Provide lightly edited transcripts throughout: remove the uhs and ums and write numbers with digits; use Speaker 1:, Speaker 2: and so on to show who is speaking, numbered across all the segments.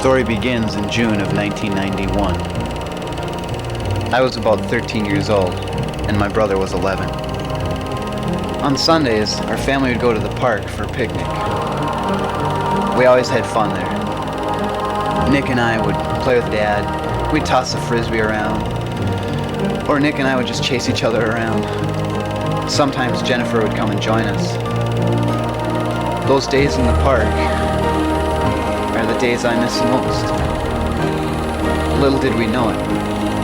Speaker 1: story begins in June of 1991. I was about 13 years old, and my brother was 11. On Sundays, our family would go to the park for a picnic. We always had fun there. Nick and I would play with Dad. We'd toss the frisbee around. Or Nick and I would just chase each other around. Sometimes Jennifer would come and join us. Those days in the park are the days I miss the most. Little did we know it,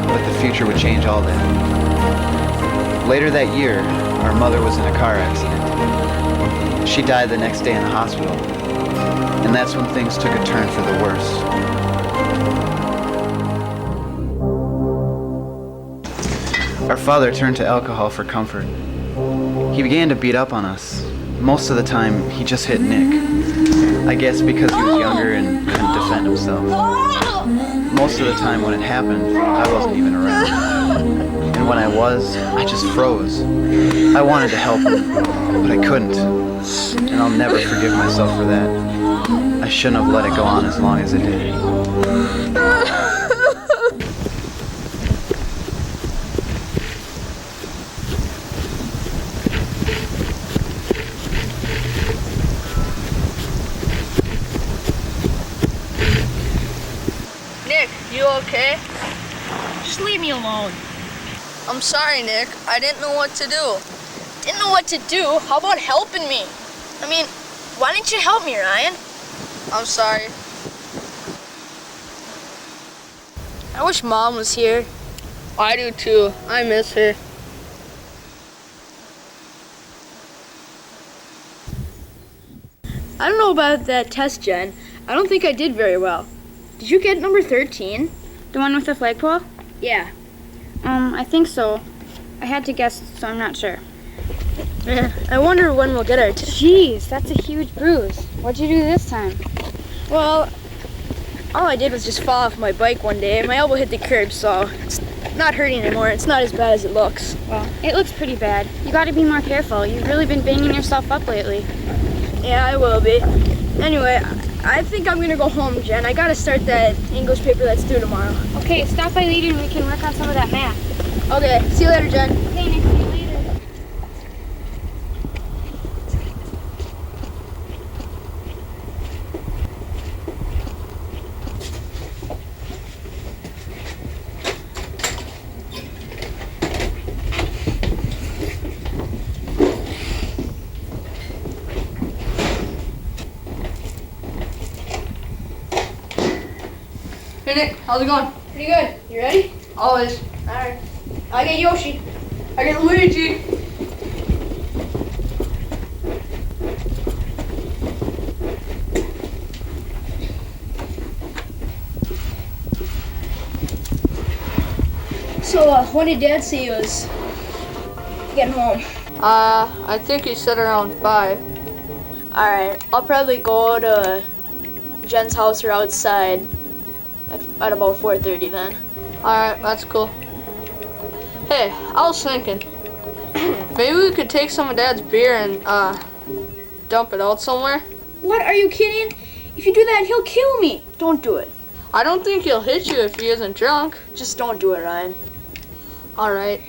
Speaker 1: but the future would change all that. Later that year, our mother was in a car accident. She died the next day in the hospital, and that's when things took a turn for the worse. Our father turned to alcohol for comfort. He began to beat up on us. Most of the time, he just hit Nick. I guess because he was younger and couldn't defend himself. Most of the time when it happened, I wasn't even around. And when I was, I just froze. I wanted to help him, but I couldn't. And I'll never forgive myself for that. I shouldn't have let it go on as long as it did.
Speaker 2: Nick, you okay?
Speaker 3: Just leave me alone.
Speaker 2: I'm sorry, Nick. I didn't know what to do.
Speaker 3: Didn't know what to do? How about helping me? I mean, why didn't you help me, Ryan?
Speaker 2: I'm sorry.
Speaker 3: I wish Mom was here.
Speaker 2: I do too. I miss her.
Speaker 3: I don't know about that test, Jen. I don't think I did very well. Did you get number 13?
Speaker 4: The one with the flagpole?
Speaker 3: Yeah.
Speaker 4: I think so. I had to guess, so I'm not sure.
Speaker 3: I wonder when we'll get our
Speaker 4: Jeez, that's a huge bruise. What'd you do this time?
Speaker 3: Well, all I did was just fall off my bike one day and my elbow hit the curb, so it's not hurting anymore. It's not as bad as it looks.
Speaker 4: Well, it looks pretty bad. You gotta be more careful. You've really been banging yourself up lately.
Speaker 3: Yeah, I will be. Anyway, I think I'm gonna go home, Jen. I gotta start that English paper that's due tomorrow.
Speaker 4: Okay, stop by later and we can work on some of that math.
Speaker 3: Okay, see you later, Jen.
Speaker 4: Okay, Nick, see you later.
Speaker 2: Hey, Nick. How's it going?
Speaker 3: Pretty good. You ready?
Speaker 2: Always.
Speaker 3: Alright. I get Yoshi.
Speaker 2: I get Luigi.
Speaker 3: So, when did Dad say he was getting home?
Speaker 2: I think he said around 5.
Speaker 3: Alright, I'll probably go to Jen's house or outside at about 4:30 then.
Speaker 2: Alright, that's cool. Hey, I was thinking, maybe we could take some of Dad's beer and, dump it out somewhere.
Speaker 3: What, are you kidding? If you do that, he'll kill me. Don't do it.
Speaker 2: I don't think he'll hit you if he isn't drunk.
Speaker 3: Just don't do it, Ryan.
Speaker 2: Alright.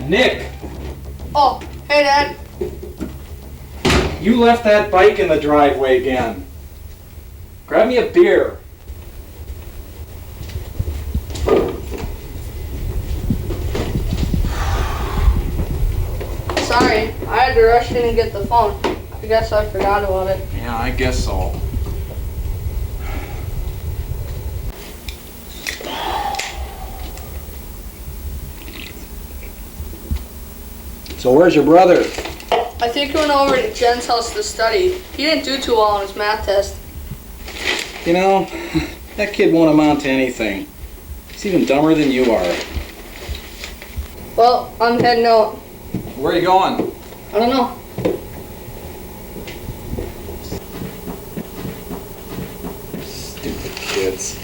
Speaker 5: Nick,
Speaker 2: Oh, hey, Dad.
Speaker 5: you left that bike in the driveway again. Grab me a beer.
Speaker 2: Sorry, I had to rush in and get the phone. I guess I forgot about it.
Speaker 5: Yeah, I guess so. So where's your brother?
Speaker 2: I think he went over to Jen's house to study. He didn't do too well on his math test.
Speaker 5: You know, that kid won't amount to anything. He's even dumber than you are.
Speaker 2: Well, I'm heading out.
Speaker 5: Where are you going?
Speaker 2: I don't know.
Speaker 5: Stupid kids.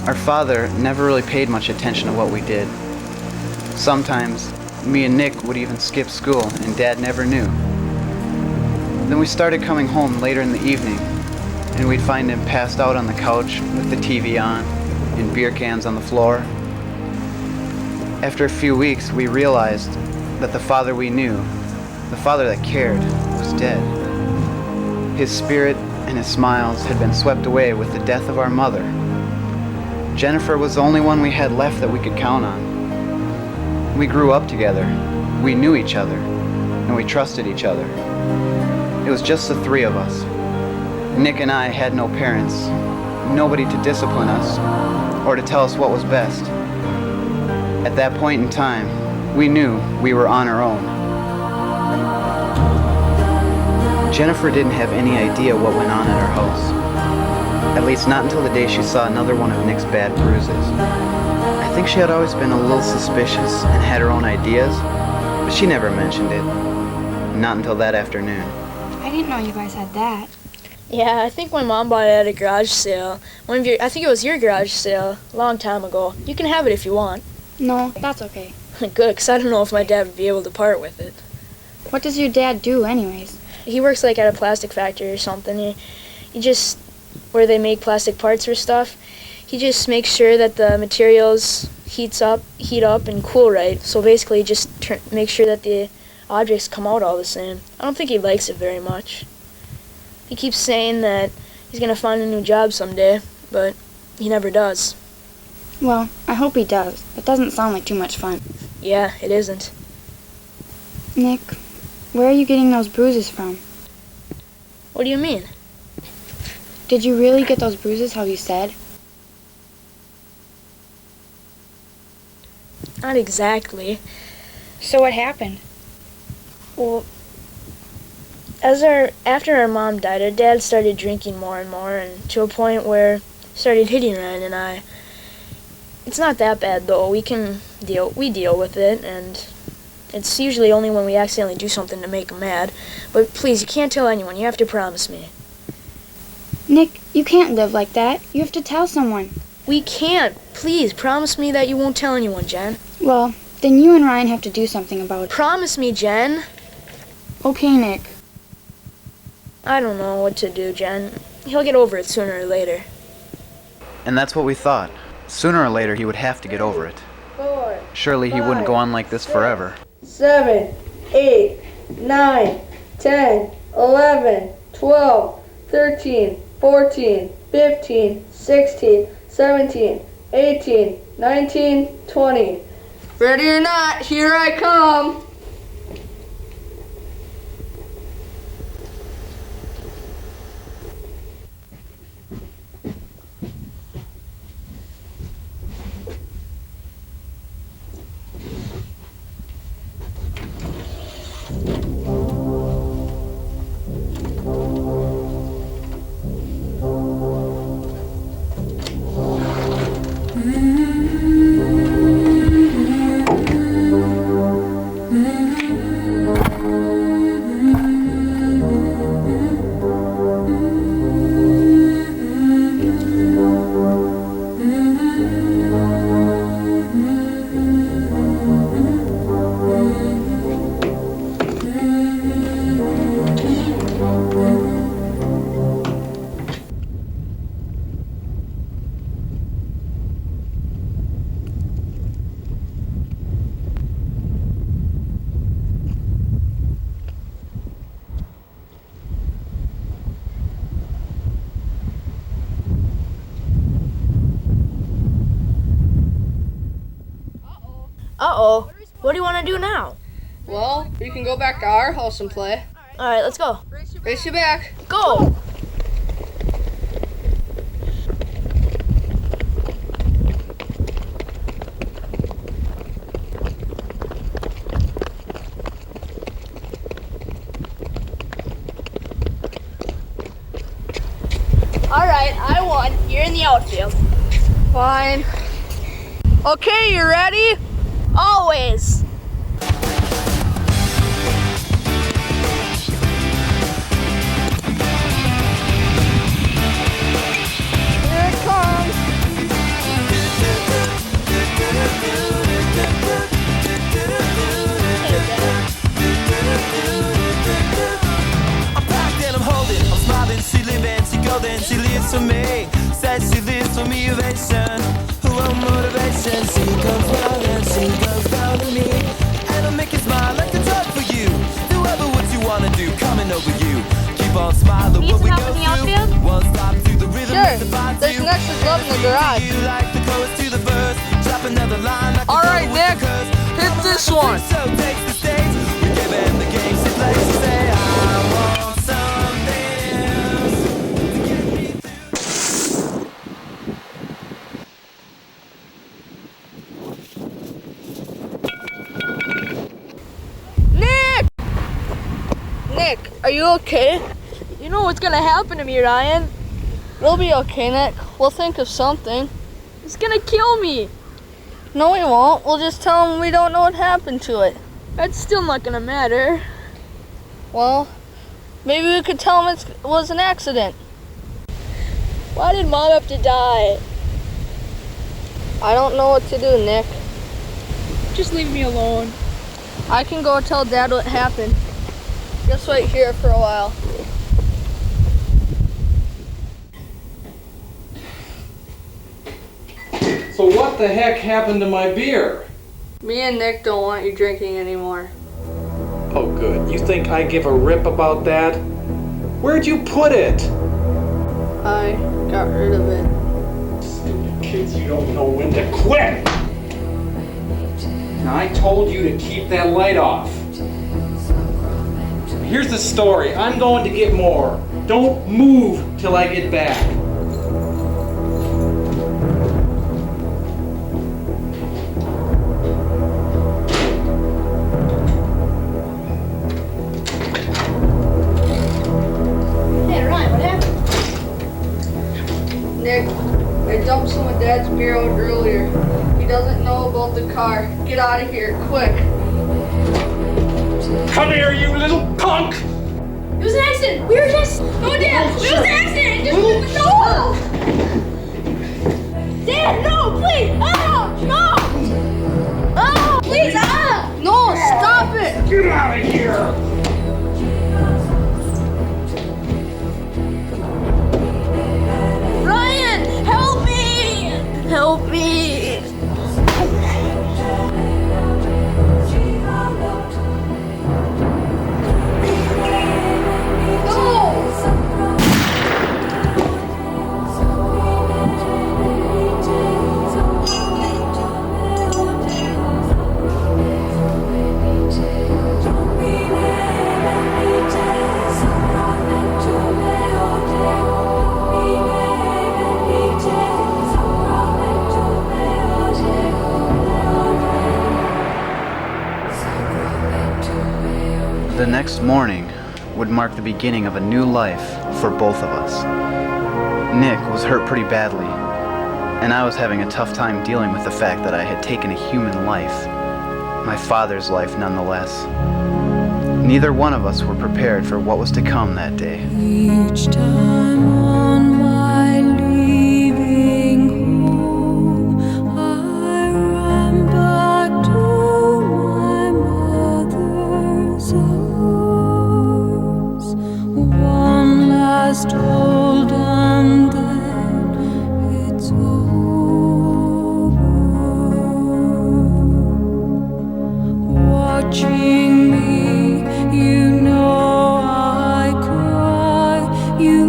Speaker 1: Our father never really paid much attention to what we did. Sometimes, me and Nick would even skip school, and Dad never knew. Then we started coming home later in the evening, and we'd find him passed out on the couch with the TV on and beer cans on the floor. After a few weeks, we realized that the father we knew, the father that cared, was dead. His spirit and his smiles had been swept away with the death of our mother. Jennifer was the only one we had left that we could count on. We grew up together, we knew each other, and we trusted each other. It was just the three of us. Nick and I had no parents, nobody to discipline us or to tell us what was best. At that point in time, we knew we were on our own. Jennifer didn't have any idea what went on at our house. At least not until the day she saw another one of Nick's bad bruises. I think she had always been a little suspicious and had her own ideas, but she never mentioned it. Not until that afternoon.
Speaker 4: I didn't know you guys had that.
Speaker 3: Yeah, I think my mom bought it at a garage sale. I think it was your garage sale a long time ago. You can have it if you want.
Speaker 4: No, that's okay.
Speaker 3: Good, because I don't know if my dad would be able to part with it.
Speaker 4: What does your dad do anyways?
Speaker 3: He works like at a plastic factory or something. He just, where they make plastic parts or stuff, he just makes sure that the materials heat up and cool right. So basically just make sure that the objects come out all the same. I don't think he likes it very much. He keeps saying that he's going to find a new job someday, but he never does.
Speaker 4: Well, I hope he does. It doesn't sound like too much fun.
Speaker 3: Yeah, it isn't.
Speaker 4: Nick, where are you getting those bruises from?
Speaker 3: What do you mean?
Speaker 4: Did you really get those bruises how you said?
Speaker 3: Not exactly.
Speaker 4: So what happened?
Speaker 3: Well, after our mom died, our dad started drinking more and more, and to a point where he started hitting Ryan and I. It's not that bad though. We deal with it, and it's usually only when we accidentally do something to make him mad. But please, you can't tell anyone. You have to promise me.
Speaker 4: Nick, you can't live like that. You have to tell someone.
Speaker 3: We can't. Please, promise me that you won't tell anyone, Jen.
Speaker 4: Well, then you and Ryan have to do something about it.
Speaker 3: Promise me, Jen.
Speaker 4: Okay, Nick.
Speaker 3: I don't know what to do, Jen. He'll get over it sooner or later.
Speaker 1: And that's what we thought. Sooner or later, he would have to get over it.
Speaker 2: 4,
Speaker 1: Surely he wouldn't go on like this forever.
Speaker 2: 7, 8, 9, 10, 11, 12, 13, 14, 15, 16, 17, 18, 19, 20. Ready or not, here I come.
Speaker 3: Uh-oh. What do you want to do now?
Speaker 2: Well, we can go back to our house and play.
Speaker 3: All right, let's go.
Speaker 2: Race you back.
Speaker 3: Go! All right, I won. You're in the outfield.
Speaker 2: Fine. Okay, you ready?
Speaker 3: Always.
Speaker 2: Here it comes.
Speaker 6: I'm packed and I'm holding, I'm smiling, she living, she golden, she lives for me. Says she lives for me, ovation, her own motivation. She comes round and she goes down to me, and I'll make you smile like a drug for you. Do ever what you wanna do, coming over you. Keep on smiling
Speaker 4: Need
Speaker 6: what
Speaker 4: some
Speaker 6: we
Speaker 4: help
Speaker 6: go
Speaker 4: in the
Speaker 6: through.
Speaker 4: outfield?
Speaker 6: One stop to the rhythm
Speaker 2: Sure.
Speaker 6: of the vibe
Speaker 2: There's
Speaker 6: too.
Speaker 2: an extra glove in the garage.
Speaker 6: You like the chorus to the verse, drop another line like
Speaker 2: All
Speaker 6: a
Speaker 2: right,
Speaker 6: brother with
Speaker 2: Nick,
Speaker 6: the curse.
Speaker 2: hit
Speaker 6: Coming
Speaker 2: this
Speaker 6: like a
Speaker 2: one.
Speaker 6: freak show takes the stage. We give him the game, she plays, she say, I want something else to get me through.
Speaker 2: Nick! Nick, are you okay?
Speaker 3: You know what's gonna happen to me, Ryan?
Speaker 2: We'll be okay, Nick. We'll think of something.
Speaker 3: It's gonna kill me.
Speaker 2: No, we won't. We'll just tell him we don't know what happened to it.
Speaker 3: That's still not gonna matter.
Speaker 2: Well, maybe we could tell him it was an accident.
Speaker 3: Why did Mom have to die?
Speaker 2: I don't know what to do, Nick.
Speaker 3: Just leave me alone.
Speaker 2: I can go tell Dad what happened. Just wait here for a while.
Speaker 5: So what the heck happened to my beer?
Speaker 2: Me and Nick don't want you drinking anymore.
Speaker 5: Oh good, you think I give a rip about that? Where'd you put it?
Speaker 2: I got rid of it.
Speaker 5: Stupid kids, you don't know when to quit! Now I told you to keep that light off. Here's the story, I'm going to get more. Don't move till I get back.
Speaker 3: Hey, Ryan, what happened?
Speaker 2: Nick, I dumped some of Dad's beer out earlier. He doesn't know about the car. Get out of here, quick.
Speaker 5: Come here, you little punk!
Speaker 4: It was an accident. We were just. No, Dad. It was an accident. Just no. Dad, no, please. Oh, no. Oh, please. Ah.
Speaker 2: No, stop it!
Speaker 5: Get out of here!
Speaker 3: Ryan, help me! Help me!
Speaker 1: The next morning would mark the beginning of a new life for both of us. Nick was hurt pretty badly, and I was having a tough time dealing with the fact that I had taken a human life, my father's life nonetheless. Neither one of us were prepared for what was to come that day.
Speaker 7: Each time on my leaving home, I run back to my mother's arms. One last hold and then it's over. Watching me, you know I cry. You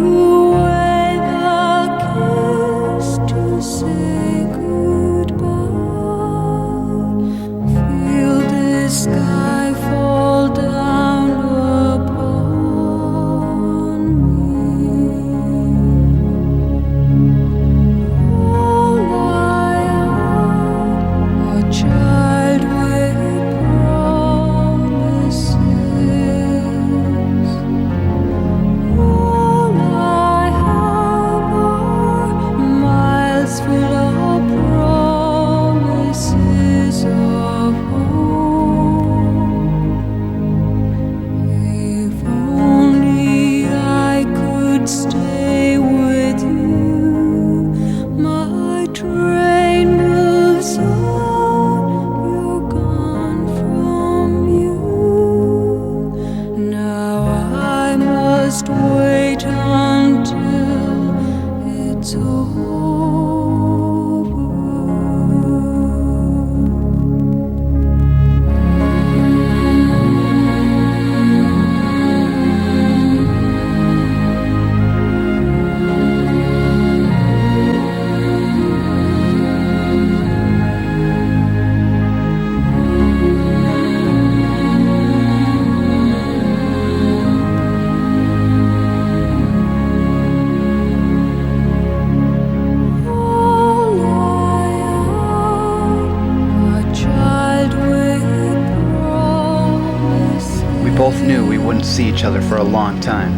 Speaker 1: knew we wouldn't see each other for a long time.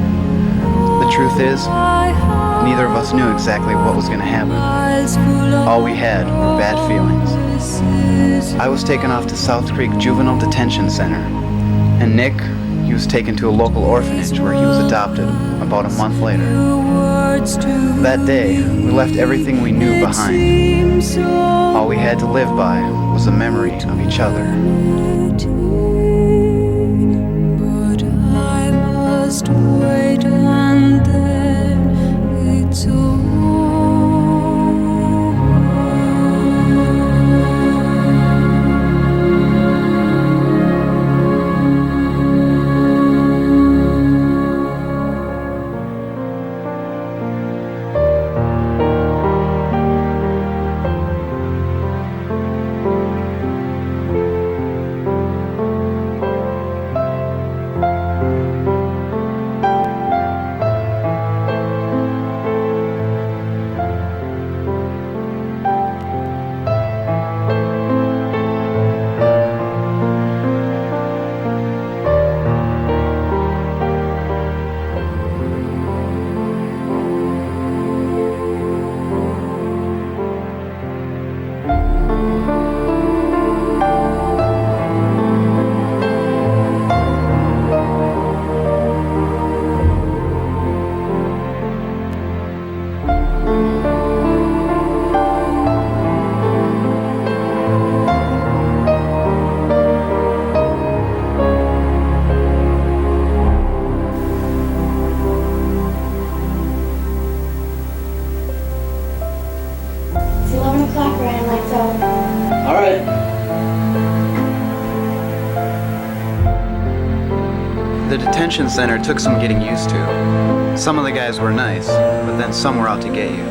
Speaker 1: The truth is, neither of us knew exactly what was going to happen. All we had were bad feelings. I was taken off to South Creek Juvenile Detention Center, and Nick, he was taken to a local orphanage where he was adopted about a month later. That day, we left everything we knew behind. All we had to live by was a memory of each other.
Speaker 7: But I must wait, and then it's over.
Speaker 4: It's 11 o'clock, Ryan. Lights out.
Speaker 1: All right. The detention center took some getting used to. Some of the guys were nice, but then some were out to get you.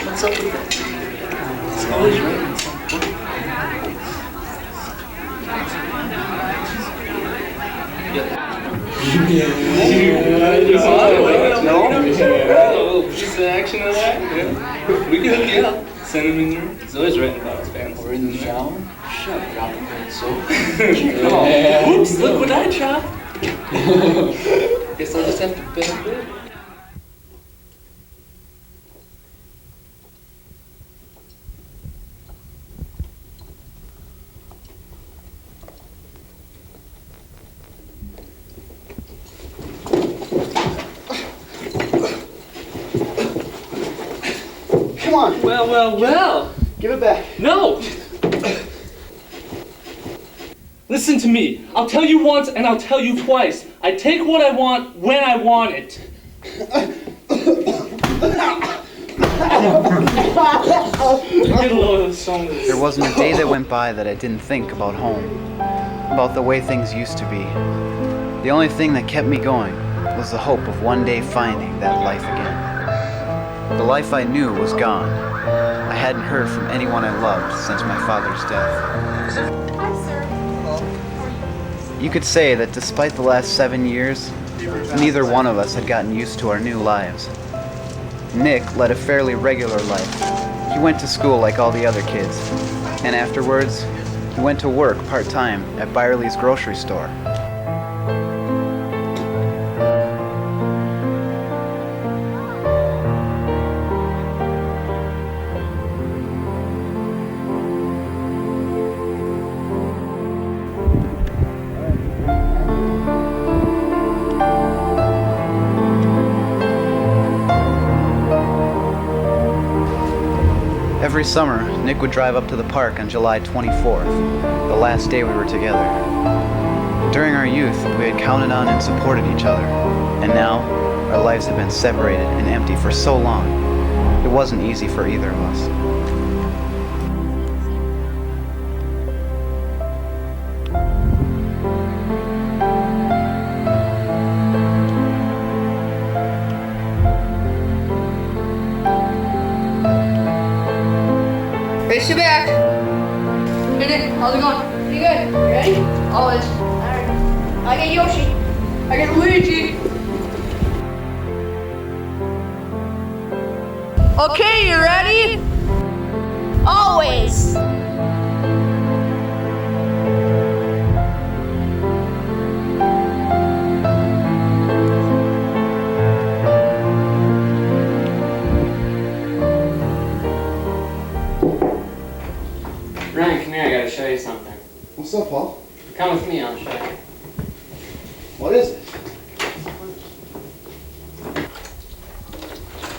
Speaker 8: What's up with that? It's always raining.
Speaker 9: Just the action of that. Yeah. We can hook you up. Send him in there. He's always writing about his fans.
Speaker 8: We're in the shower. Shut up, drop the pen soap.
Speaker 9: Oops, look what I chopped. Guess I'll just have to bend a bit.
Speaker 1: Come on,
Speaker 9: Well.
Speaker 1: give it back.
Speaker 9: No! Listen to me. I'll tell you once and I'll tell you twice. I take what I want when I want it. Get a load of the song.
Speaker 1: There wasn't a day that went by that I didn't think about home, about the way things used to be. The only thing that kept me going was the hope of one day finding that life again. The life I knew was gone. I hadn't heard from anyone I loved since my father's death.
Speaker 4: Hi, sir.
Speaker 1: You could say that despite the last 7 years, neither one of us had gotten used to our new lives. Nick led a fairly regular life. He went to school like all the other kids, and afterwards, he went to work part-time at Byerly's grocery store. Every summer, Nick would drive up to the park on July 24th, the last day we were together. During our youth, we had counted on and supported each other, and now our lives had been separated and empty for so long, it wasn't easy for either of us.
Speaker 2: Race you back. Hey Nick, how's it going?
Speaker 4: Pretty good. You ready?
Speaker 2: Always.
Speaker 4: Alright. I get Yoshi.
Speaker 2: I get Luigi. Okay, you ready?
Speaker 4: Always.
Speaker 1: up, Paul?
Speaker 10: Come with me, I'll show you.
Speaker 1: What is it?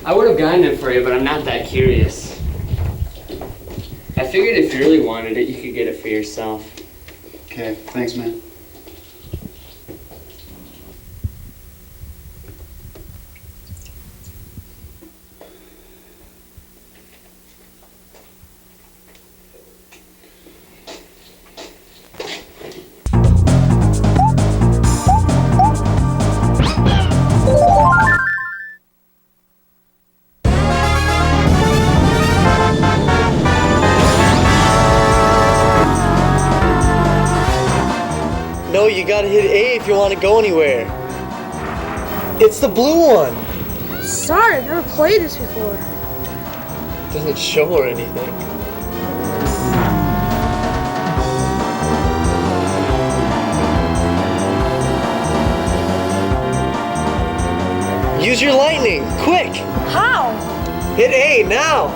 Speaker 10: I would have gotten it for you, but I'm not that curious. I figured if you really wanted it, you could get it for yourself.
Speaker 1: Okay, thanks, man.
Speaker 11: No, you gotta hit A if you want to go anywhere. It's the blue one.
Speaker 4: Sorry, I've never played this before.
Speaker 11: Doesn't show or anything. Use your lightning, quick!
Speaker 4: How?
Speaker 11: Hit A now!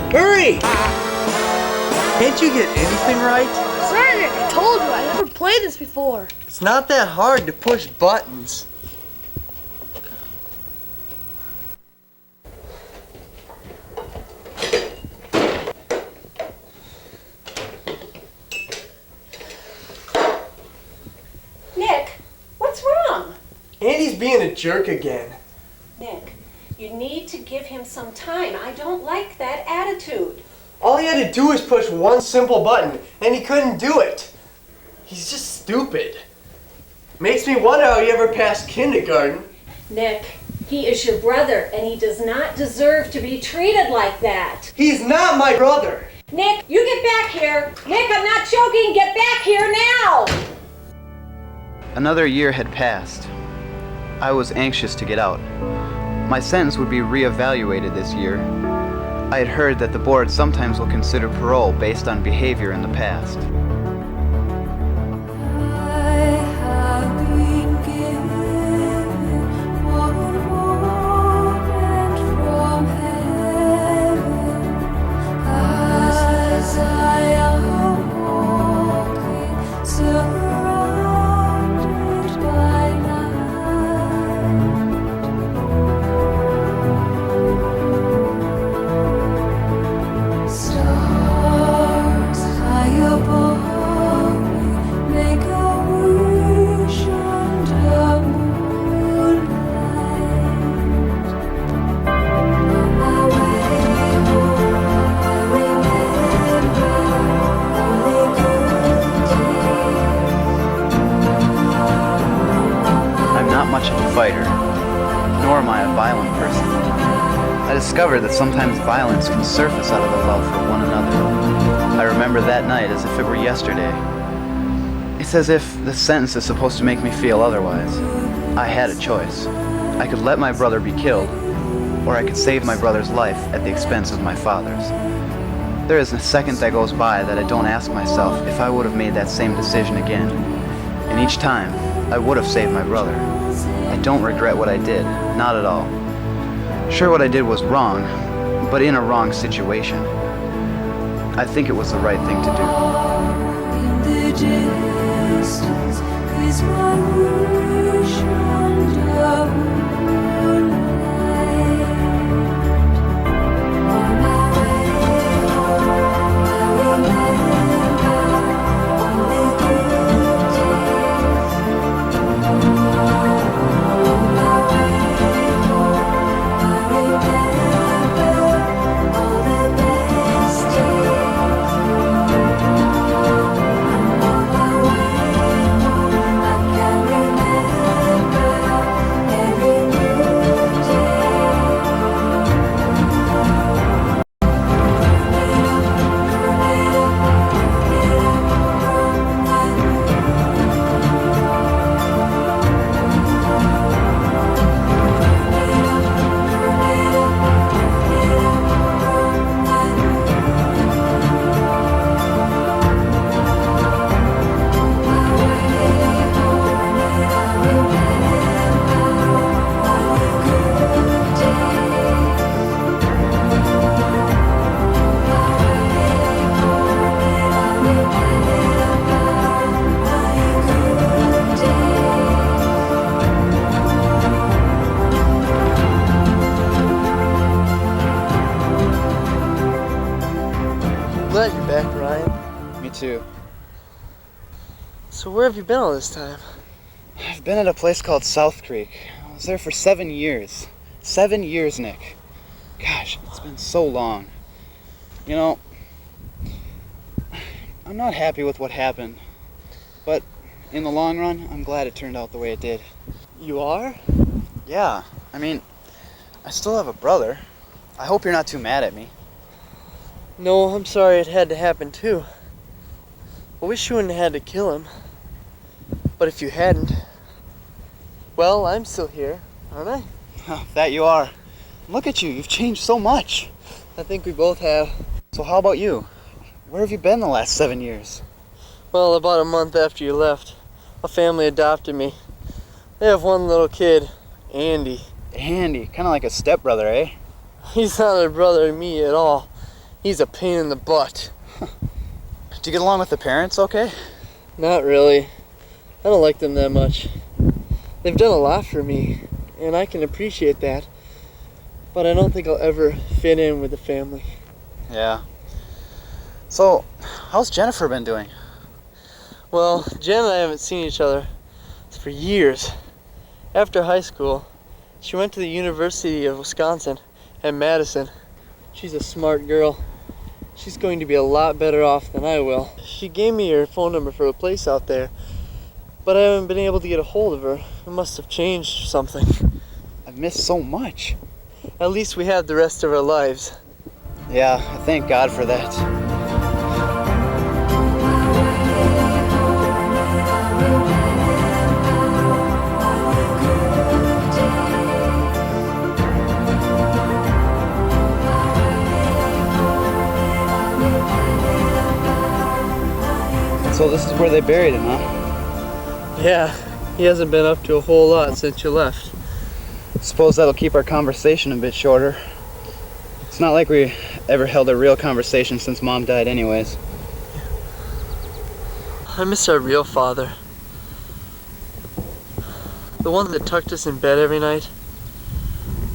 Speaker 11: Hurry! Can't you get anything right?
Speaker 4: Sorry, Nick, I told you, I never played this before.
Speaker 11: It's not that hard to push buttons.
Speaker 12: Nick, what's wrong?
Speaker 11: Andy's being a jerk again.
Speaker 12: Nick, you need to give him some time. I don't like that attitude.
Speaker 11: All he had to do was push one simple button, and he couldn't do it. He's just stupid. Makes me wonder how he ever passed kindergarten.
Speaker 12: Nick, he is your brother, and he does not deserve to be treated like that.
Speaker 11: He's not my brother.
Speaker 12: Nick, you get back here. Nick, I'm not joking. Get back here now.
Speaker 1: Another year had passed. I was anxious to get out. My sentence would be reevaluated this year. I had heard that the board sometimes will consider parole based on behavior in the past. Nor am I a violent person. I discovered that sometimes violence can surface out of the love for one another. I remember that night as if it were yesterday. It's as if the sentence is supposed to make me feel otherwise. I had a choice. I could let my brother be killed, or I could save my brother's life at the expense of my father's. There isn't a second that goes by that I don't ask myself if I would have made that same decision again. And each time, I would have saved my brother. I don't regret what I did, not at all. Sure, what I did was wrong, but in a wrong situation. I think it was the right thing to do.
Speaker 7: In the distance is my wish under moonlight. On my way home, I remember only good days. On my way home, I remember all the best days. Every
Speaker 1: too.
Speaker 11: So where have you been all this time?
Speaker 1: I've been at a place called South Creek. I was there for 7 years. 7 years, Nick. Gosh, it's been so long. You know, I'm not happy with what happened, but in the long run, I'm glad it turned out the way it did.
Speaker 11: You are?
Speaker 1: Yeah, I mean, I still have a brother. I hope you're not too mad at me.
Speaker 11: No, I'm sorry it had to happen too. I wish you wouldn't have had to kill him. But if you hadn't, well, I'm still here, aren't I?
Speaker 1: That you are. Look at you, you've changed so much.
Speaker 11: I think we both have.
Speaker 1: So how about you? Where have you been the last 7 years?
Speaker 11: Well, about a month after you left, a family adopted me. They have one little kid, Andy.
Speaker 1: Andy, kind of like a stepbrother, eh?
Speaker 11: He's not a brother to me at all. He's a pain in the butt.
Speaker 1: Do you get along with the parents okay?
Speaker 11: Not really. I don't like them that much. They've done a lot for me, and I can appreciate that. But I don't think I'll ever fit in with the family.
Speaker 1: Yeah. So, how's Jennifer been doing?
Speaker 11: Well, Jen and I haven't seen each other for years. After high school, she went to the University of Wisconsin at Madison. She's a smart girl. She's going to be a lot better off than I will. She gave me her phone number for a place out there, but I haven't been able to get a hold of her. It must have changed something.
Speaker 1: I've missed so much.
Speaker 11: At least we have the rest of our lives.
Speaker 1: Yeah, I thank God for that. So this is where they buried him, huh?
Speaker 11: Yeah, he hasn't been up to a whole lot since you left.
Speaker 1: Suppose that'll keep our conversation a bit shorter. It's not like we ever held a real conversation since Mom died anyways.
Speaker 11: I miss our real father. The one that tucked us in bed every night.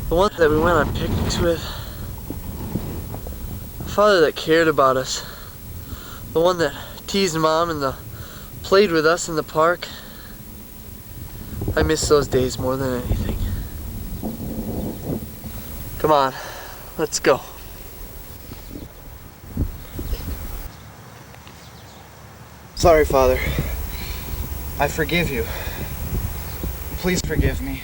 Speaker 11: The one that we went on picnics with. The father that cared about us. The one that teased Mom and played with us in the park. I miss those days more than anything. Come on, let's go.
Speaker 1: Sorry, Father. I forgive you. Please forgive me.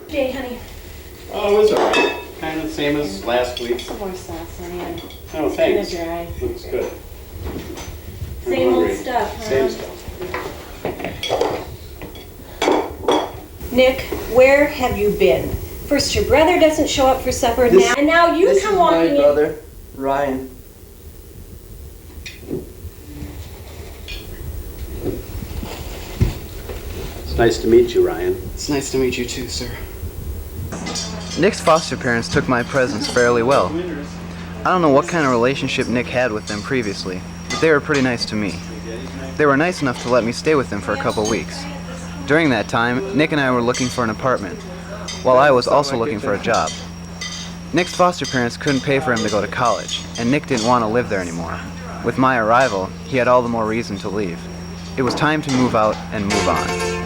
Speaker 12: Jay, honey,
Speaker 13: Oh, it was alright. Kind of the same as last week.
Speaker 12: some more sauce on you.
Speaker 13: Oh, thanks.
Speaker 12: Kinda dry.
Speaker 13: Looks good. I'm
Speaker 12: Same old
Speaker 13: hungry.
Speaker 12: stuff, huh?
Speaker 13: Same stuff.
Speaker 12: Nick, where have you been? First your brother doesn't show up for supper, and now you come walking in.
Speaker 11: brother, Ryan.
Speaker 13: It's nice to meet you, Ryan.
Speaker 1: It's nice to meet you too, sir. Nick's foster parents took my presents fairly well. I don't know what kind of relationship Nick had with them previously, but they were pretty nice to me. They were nice enough to let me stay with them for a couple weeks. During that time, Nick and I were looking for an apartment, while I was also looking for a job. Nick's foster parents couldn't pay for him to go to college, and Nick didn't want to live there anymore. With my arrival, he had all the more reason to leave. It was time to move out and move on.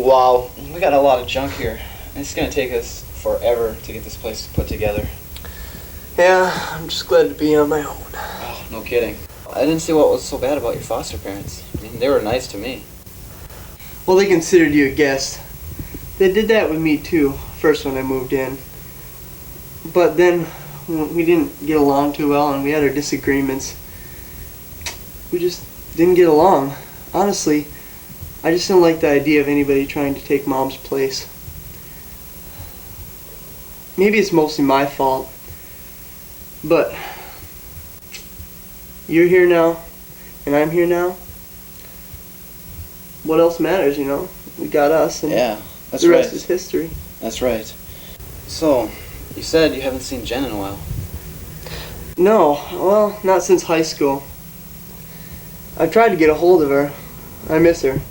Speaker 1: Wow, we got a lot of junk here. It's gonna take us forever to get this place put together.
Speaker 11: Yeah, I'm just glad to be on my own.
Speaker 1: Oh, no kidding. I didn't see what was so bad about your foster parents. I mean, they were nice to me.
Speaker 11: Well, they considered you a guest. They did that with me too, first when I moved in. But then we didn't get along too well and we had our disagreements. We just didn't get along. Honestly, I just didn't like the idea of anybody trying to take Mom's place. Maybe it's mostly my fault, but you're here now, and I'm here now. What else matters, you know? We got us, and
Speaker 1: Yeah, that's
Speaker 11: the rest
Speaker 1: right.
Speaker 11: is history.
Speaker 1: That's right. So, you said you haven't seen Jen in a while.
Speaker 11: No, well, not since high school. I've tried to get a hold of her. I miss her.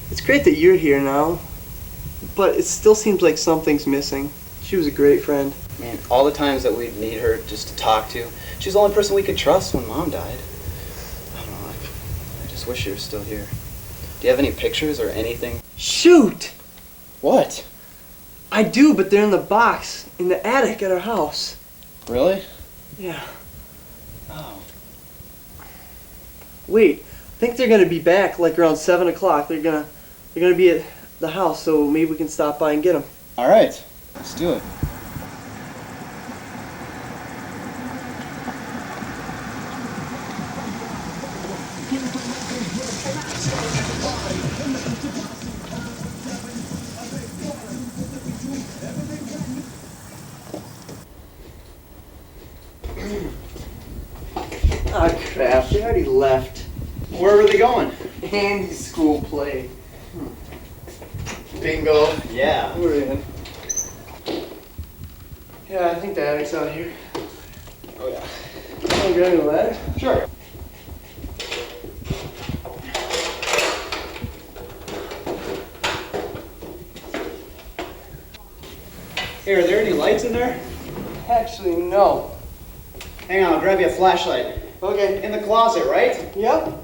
Speaker 11: It's great that you're here now, but it still seems like something's missing. She was a great friend.
Speaker 1: Man, all the times that we'd need her just to talk to, she's the only person we could trust when Mom died. I don't know, I just wish she was still here. Do you have any pictures or anything?
Speaker 11: Shoot!
Speaker 1: What?
Speaker 11: I do, but they're in the box in the attic at our house.
Speaker 1: Really?
Speaker 11: Yeah.
Speaker 1: Oh.
Speaker 11: Wait, I think they're gonna be back like around 7 o'clock. They're gonna be at the house, so maybe we can stop by and get them.
Speaker 1: All right, let's do it.
Speaker 11: Ah, crap, they already left.
Speaker 1: Where were they going?
Speaker 11: Andy's school play. Bingo.
Speaker 1: Yeah.
Speaker 11: We're in. Yeah, I think the attic's out here.
Speaker 1: Oh yeah.
Speaker 11: Wanna grab me a ladder?
Speaker 1: Sure. Hey, are there any lights in there?
Speaker 11: Actually, no.
Speaker 1: Hang on, I'll grab you a flashlight.
Speaker 11: Okay.
Speaker 1: In the closet, right?
Speaker 11: Yep.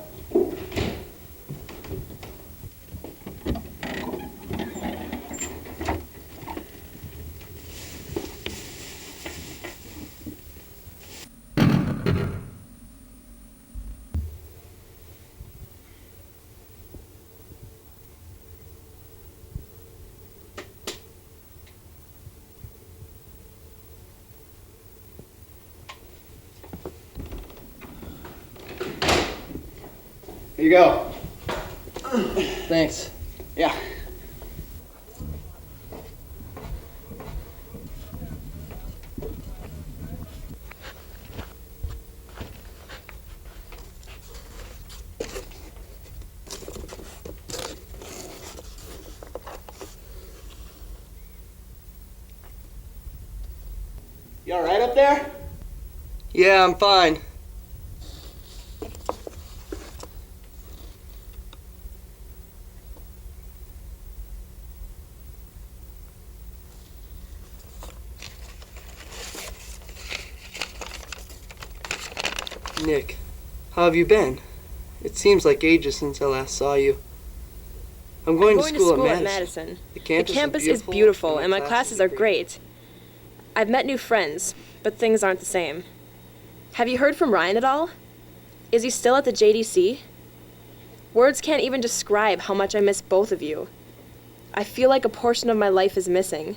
Speaker 1: Here you go.
Speaker 11: Thanks.
Speaker 1: Yeah.
Speaker 11: You alright up there? Yeah, I'm fine. Nick, how have you been? It seems like ages since I last saw you. I'm going to school at Madison. The campus
Speaker 14: is beautiful and my classes are great. I've met new friends, but things aren't the same. Have you heard from Ryan at all? Is he still at the JDC? Words can't even describe how much I miss both of you. I feel like a portion of my life is missing.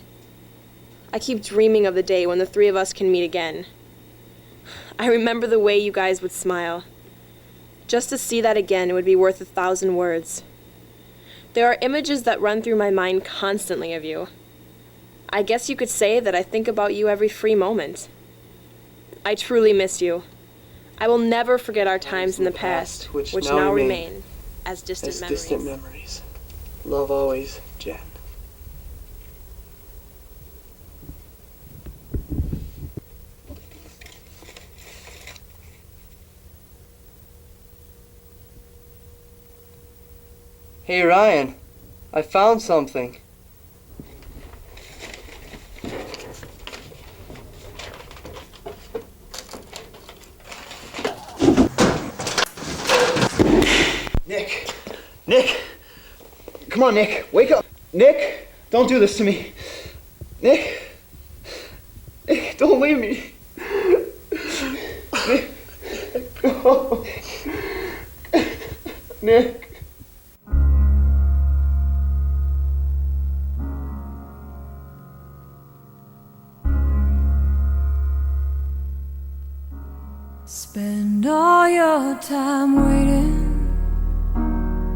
Speaker 14: I keep dreaming of the day when the three of us can meet again. I remember the way you guys would smile. Just to see that again would be worth 1,000 words. There are images that run through my mind constantly of you. I guess you could say that I think about you every free moment. I truly miss you. I will never forget our times in the past, which now remain as distant memories.
Speaker 11: Love always, Jen. Hey Ryan, I found something.
Speaker 1: Nick! Nick! Come on, Nick, wake up! Nick, don't do this to me. Nick, don't leave me. Nick, go. Nick.
Speaker 7: Spend all your time waiting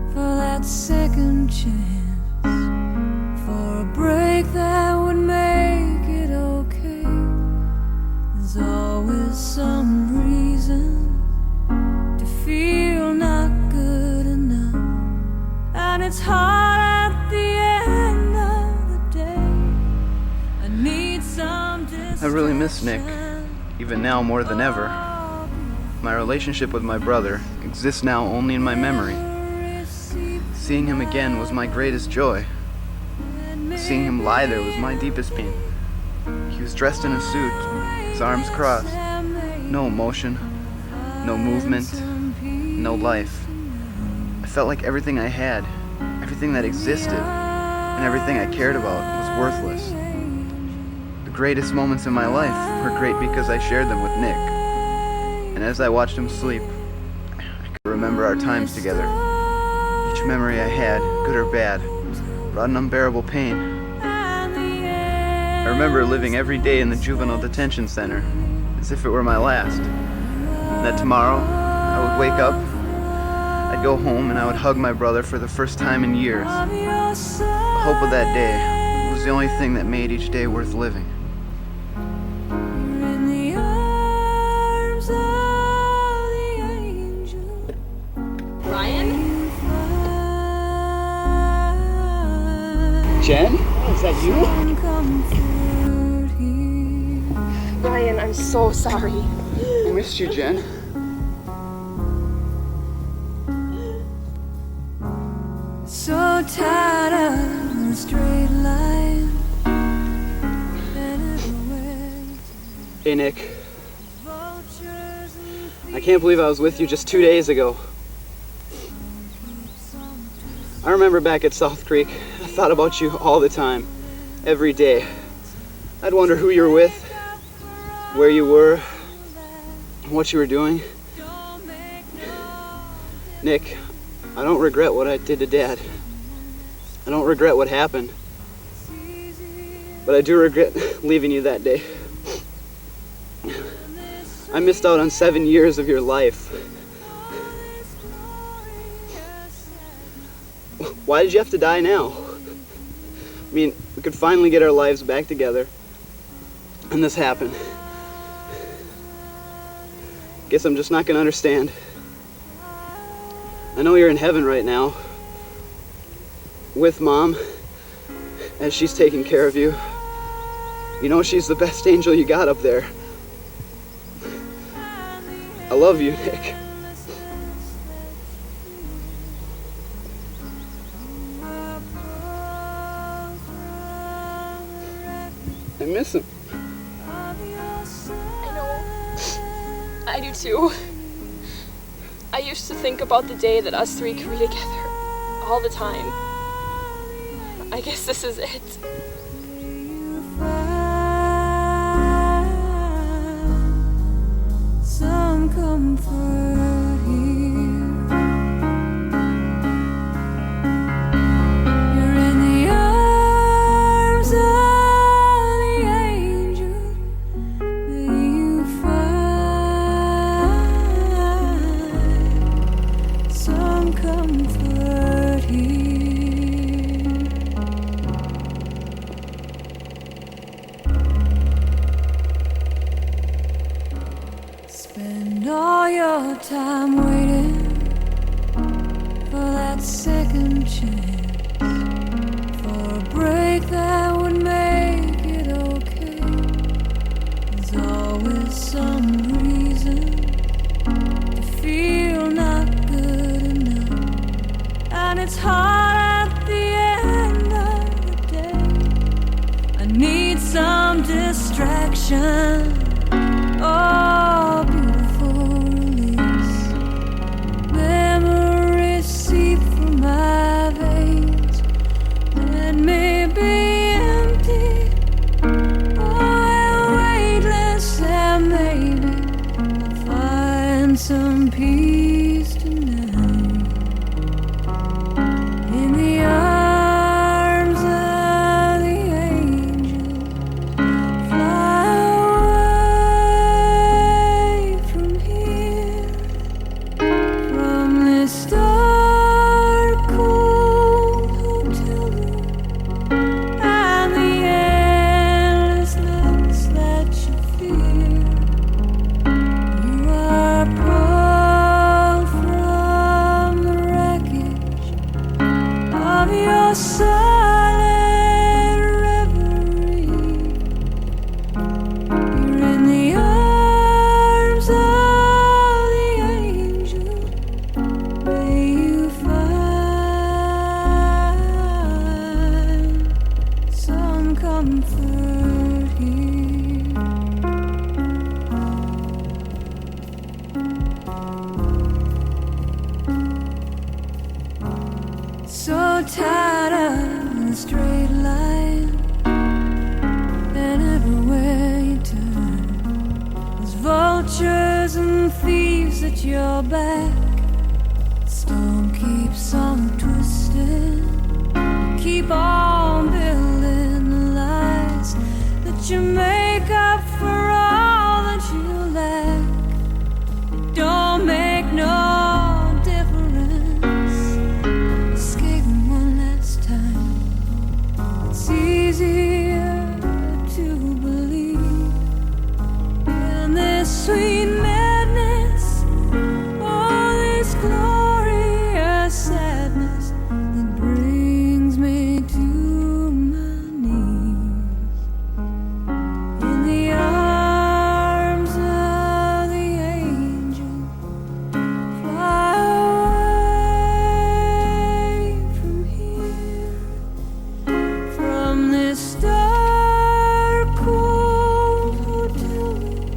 Speaker 7: for that second chance, for a break that would make it okay. There's always some reason to feel not good enough, and it's hard at the end of the day. I need some
Speaker 1: I really miss Nick, even now more than ever. My relationship with my brother exists now only in my memory. Seeing him again was my greatest joy. Seeing him lie there was my deepest pain. He was dressed in a suit, his arms crossed. No emotion, no movement, no life. I felt like everything I had, everything that existed, and everything I cared about was worthless. The greatest moments in my life were great because I shared them with Nick. And as I watched him sleep, I could remember our times together. Each memory I had, good or bad, brought an unbearable pain. I remember living every day in the juvenile detention center, as if it were my last. And that tomorrow, I would wake up, I'd go home, and I would hug my brother for the first time in years. The hope of that day was the only thing that made each day worth living. Jen? Is that you?
Speaker 14: Ryan, I'm so sorry.
Speaker 1: I missed you, Jen.
Speaker 7: So tired of the straight line.
Speaker 1: Hey, Nick. I can't believe I was with you just 2 days ago. I remember back at South Creek, I thought about you all the time, every day. I'd wonder who you were with, where you were, what you were doing. Nick, I don't regret what I did to Dad. I don't regret what happened. But I do regret leaving you that day. I missed out on 7 years of your life. Why did you have to die now? I mean, we could finally get our lives back together, and this happened. Guess I'm just not gonna understand. I know you're in heaven right now, with Mom, as she's taking care of you. You know she's the best angel you got up there. I love you, Nick. I miss him.
Speaker 14: I know. I do too. I used to think about the day that us three could be together all the time. I guess this is it.
Speaker 7: Some comfort here. You're in the arms of the angel that you find. Some comfort here. Spend all your time waiting for that second chance, for a break that would make it okay. There's always some reason to feel not good enough, and it's hard at the end of the day. I need some distraction. Oh, beautiful release. Memories seep through my veins and make you're tied up in a straight line, and everywhere you turn, there's vultures and thieves at your back. The storm keeps on twisting. Keep on building the lies that you make up for all that you lack. It don't make no difference. Escaping one last time. It's easier to believe in this sweet madness, all this glorious sadness that brings me to my knees. In the arms of the angel, fly away from here, from this dark, cold hotel room,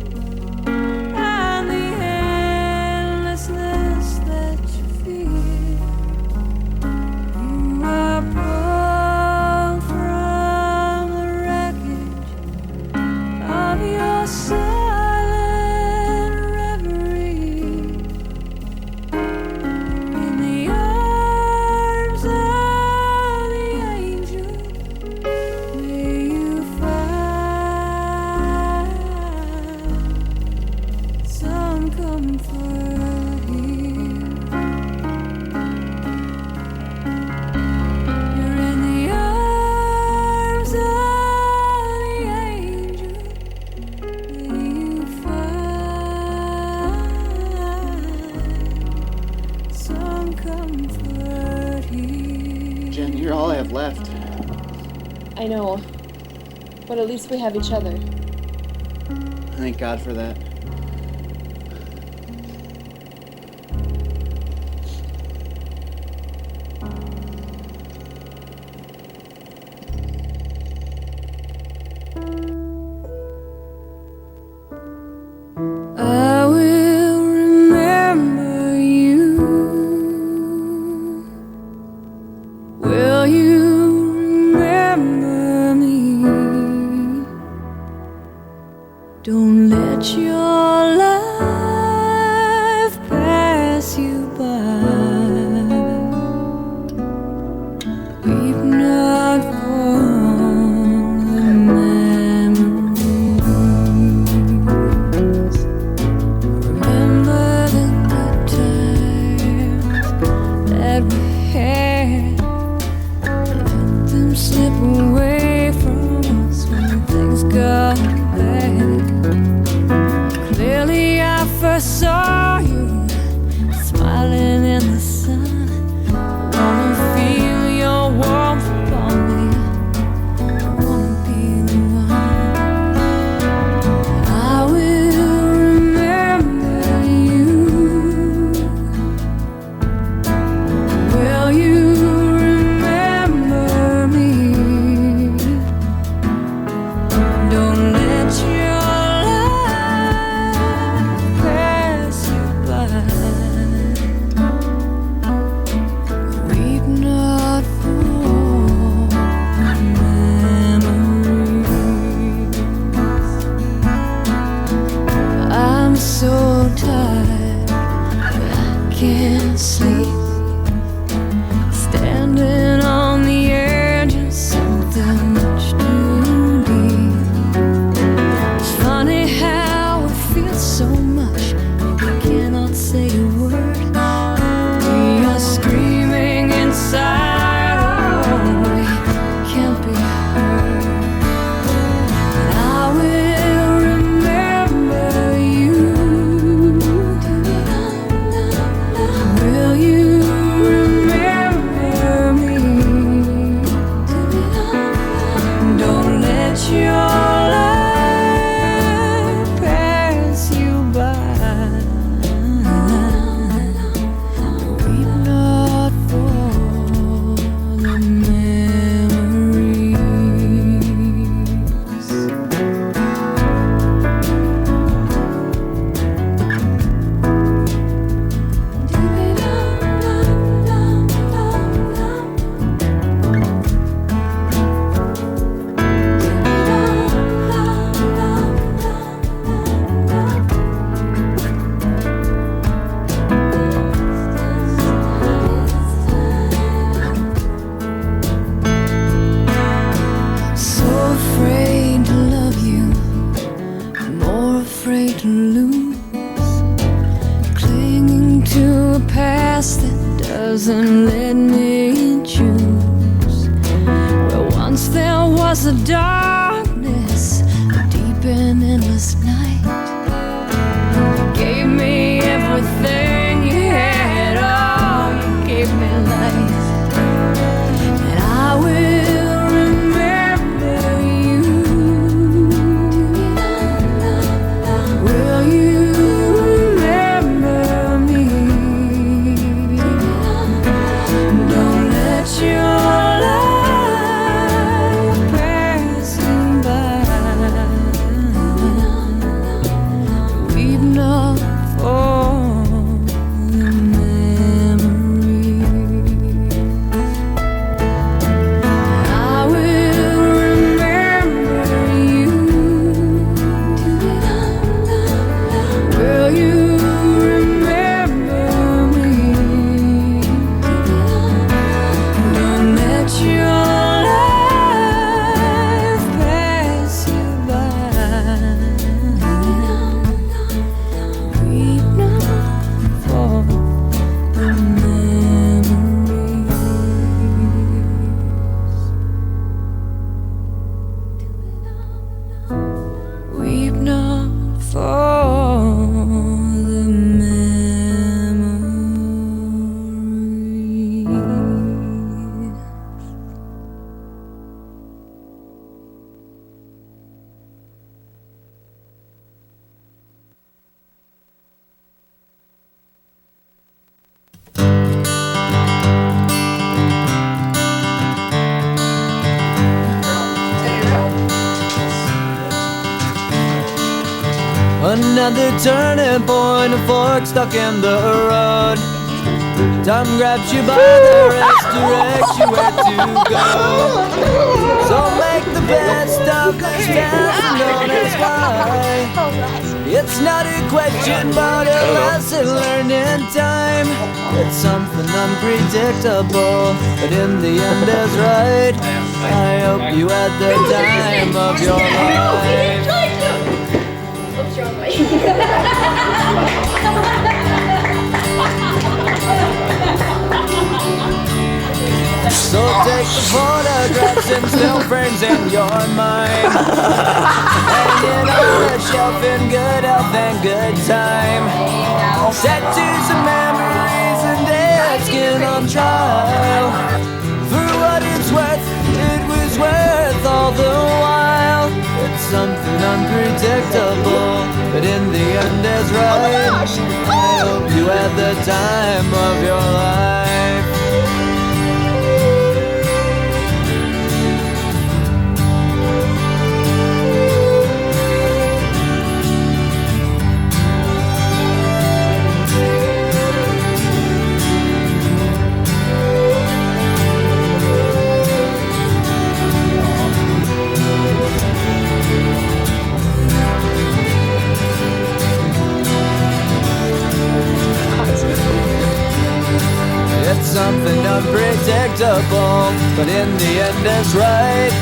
Speaker 7: and the endlessness that you fear. You are pulled from the wreckage of your silent reverie. In the arms of the angel, may you find some comfort here. You're in the arms of the angel. May you find some comfort here.
Speaker 1: Jen, you're all I have left.
Speaker 14: I know. But at least we have each other.
Speaker 1: Thank God for that.
Speaker 7: I will remember you. Will you remember me? Don't let your life pass you by. Weep not for the memories. Remember the good times that we had. Let them slip away from us when things got bad. Clearly I first saw you smiling in the sun. I wanna feel your warmth upon me. I wanna be the one. I will remember you. Will you remember me? Don't let your life pass you by. Weep not for memories. I'm so tired, but I can't sleep. Standing on the edge of something much too deep. It's funny how it feels so much, I cannot say a word. We are screaming inside, oh, we can't be heard. But I will remember you. Will you past that doesn't let me choose. Where once there was a darkness, a deep and endless night. You gave me everything you had, oh, you gave me life. And I will remember you. Will you remember me? Don't let your life pass you by. Weep not for the memory. I will remember you. Will you remember me? Don't let your life pass you by. Weep not for the memories. Weep not for the memories.
Speaker 6: Another turning point, a fork stuck in the road. Time grabs you by the wrist, directs you where to go. So make the best of this task known as life. It's not a question, but a lesson learned in time. It's something unpredictable, but in the end is right. I hope you had the time of your life. So take the photographs and still frames in your mind. Hanging on a shelf in good health and good time. Tattoos and memories and dead skin on trial. For what it's worth, it was worth all the while. It's something unpredictable, but in the end is right. I hope you had the time of your life. It's something unpredictable, but in the end it's right.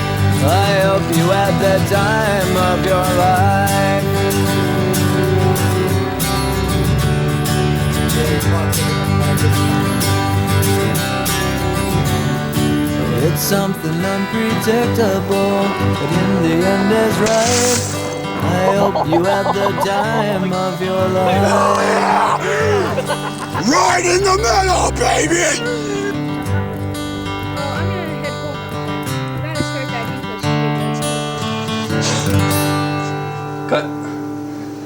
Speaker 6: I hope you had the time of your life. It's something unpredictable, but in the end is right. I hope you had the time of your life.
Speaker 15: Right in the middle, baby!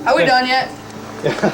Speaker 2: Are we done yet?
Speaker 5: Yeah.